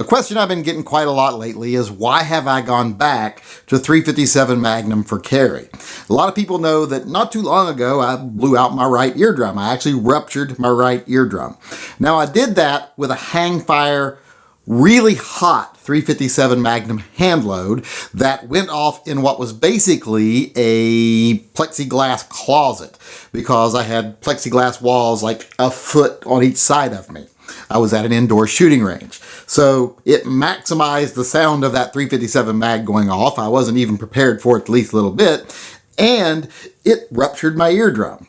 A question I've been getting quite a lot lately is why have I gone back to 357 Magnum for carry? A lot of people know that not too long ago I blew out my right eardrum. I actually ruptured my right eardrum. Now I did that with a hang fire, really hot 357 Magnum hand load that went off in what was basically a plexiglass closet because I had plexiglass walls like a foot on each side of me. I was at an indoor shooting range. So it maximized the sound of that 357 mag going off. I wasn't even prepared for it at least a little bit. And it ruptured my eardrum,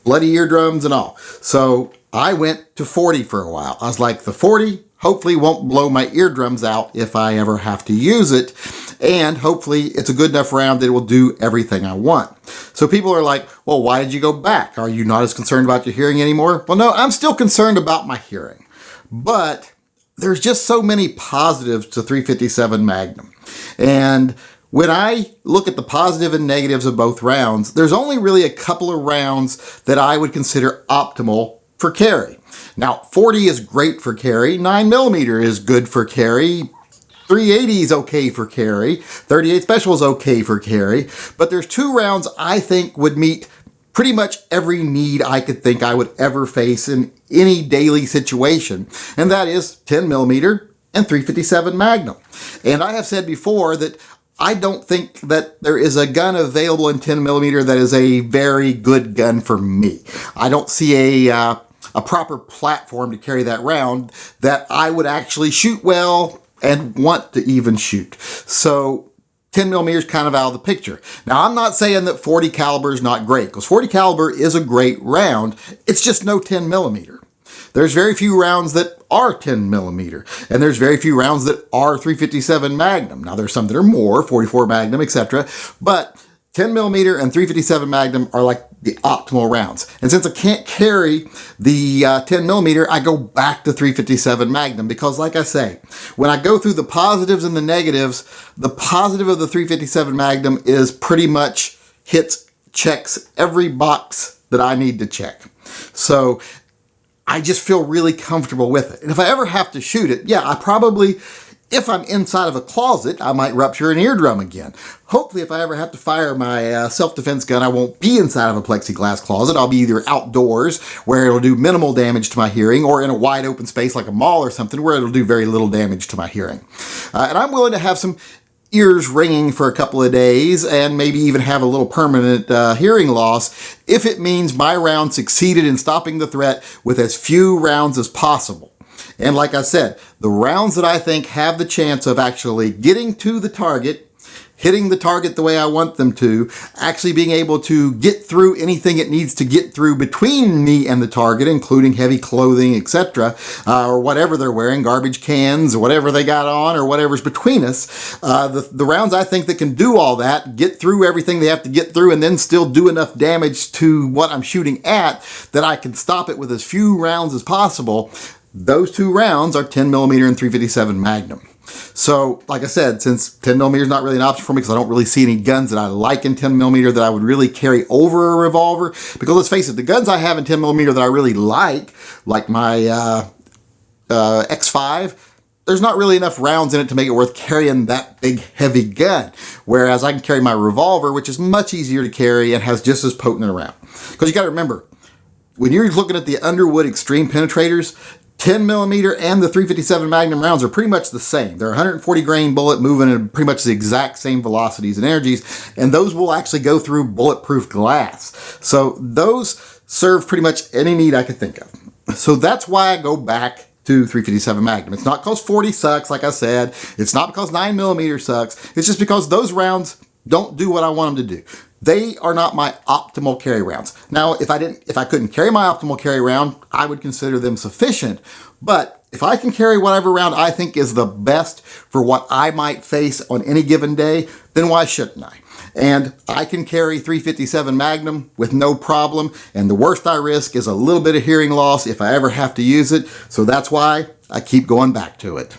bloody eardrums and all. So I went to 40 for a while. I was like, the 40 hopefully won't blow my eardrums out if I ever have to use it. And hopefully it's a good enough round that it will do everything I want. So people are like, well, why did you go back? Are you not as concerned about your hearing anymore? Well, no, I'm still concerned about my hearing. But there's just so many positives to 357 Magnum. And when I look at the positive and negatives of both rounds, there's only really a couple of rounds that I would consider optimal for carry. Now, 40 is great for carry, 9mm is good for carry, 380 is okay for carry, 38 Special is okay for carry, but there's two rounds I think would meet pretty much every need I could think I would ever face in any daily situation, and that is 10mm and 357 Magnum. And I have said before that I don't think that there is a gun available in 10mm that is a very good gun for me. I don't see a proper platform to carry that round that I would actually shoot well and want to even shoot. So 10mm is kind of out of the picture. Now, I'm not saying that 40 caliber is not great, because 40 caliber is a great round. It's just no 10mm. There's very few rounds that are 10mm, and there's very few rounds that are 357 Magnum. Now, there's some that are more, 44 Magnum, etc., but 10mm and 357 Magnum are like the optimal rounds. And since I can't carry the 10mm, I go back to 357 Magnum because, like I say, when I go through the positives and the negatives, the positive of the 357 Magnum is pretty much checks every box that I need to check. So I just feel really comfortable with it. And if I ever have to shoot it, yeah, I probably, if I'm inside of a closet, I might rupture an eardrum again. Hopefully, if I ever have to fire my self-defense gun, I won't be inside of a plexiglass closet. I'll be either outdoors, where it'll do minimal damage to my hearing, or in a wide open space like a mall or something, where it'll do very little damage to my hearing. And I'm willing to have some ears ringing for a couple of days and maybe even have a little permanent hearing loss if it means my round succeeded in stopping the threat with as few rounds as possible. And like I said, the rounds that I think have the chance of actually getting to the target, hitting the target the way I want them to, actually being able to get through anything it needs to get through between me and the target, including heavy clothing, etc., or whatever they're wearing, garbage cans, or whatever they got on, or whatever's between us. The rounds I think that can do all that, get through everything they have to get through, and then still do enough damage to what I'm shooting at that I can stop it with as few rounds as possible. Those two rounds are 10mm and 357 Magnum. So, like I said, since 10mm is not really an option for me because I don't really see any guns that I like in 10mm that I would really carry over a revolver. Because let's face it, the guns I have in 10mm that I really like my X5, there's not really enough rounds in it to make it worth carrying that big, heavy gun. Whereas I can carry my revolver, which is much easier to carry and has just as potent a round. Because you got to remember, when you're looking at the Underwood Extreme Penetrators, 10mm and the 357 Magnum rounds are pretty much the same. They're 140 grain bullet moving at pretty much the exact same velocities and energies, and those will actually go through bulletproof glass. So those serve pretty much any need I could think of. So that's why I go back to 357 Magnum. It's not because 40 sucks, like I said. It's not because 9mm sucks. It's just because those rounds don't do what I want them to do. They are not my optimal carry rounds. Now, if I couldn't carry my optimal carry round, I would consider them sufficient. But if I can carry whatever round I think is the best for what I might face on any given day, then why shouldn't I? And I can carry 357 Magnum with no problem. And the worst I risk is a little bit of hearing loss if I ever have to use it. So that's why I keep going back to it.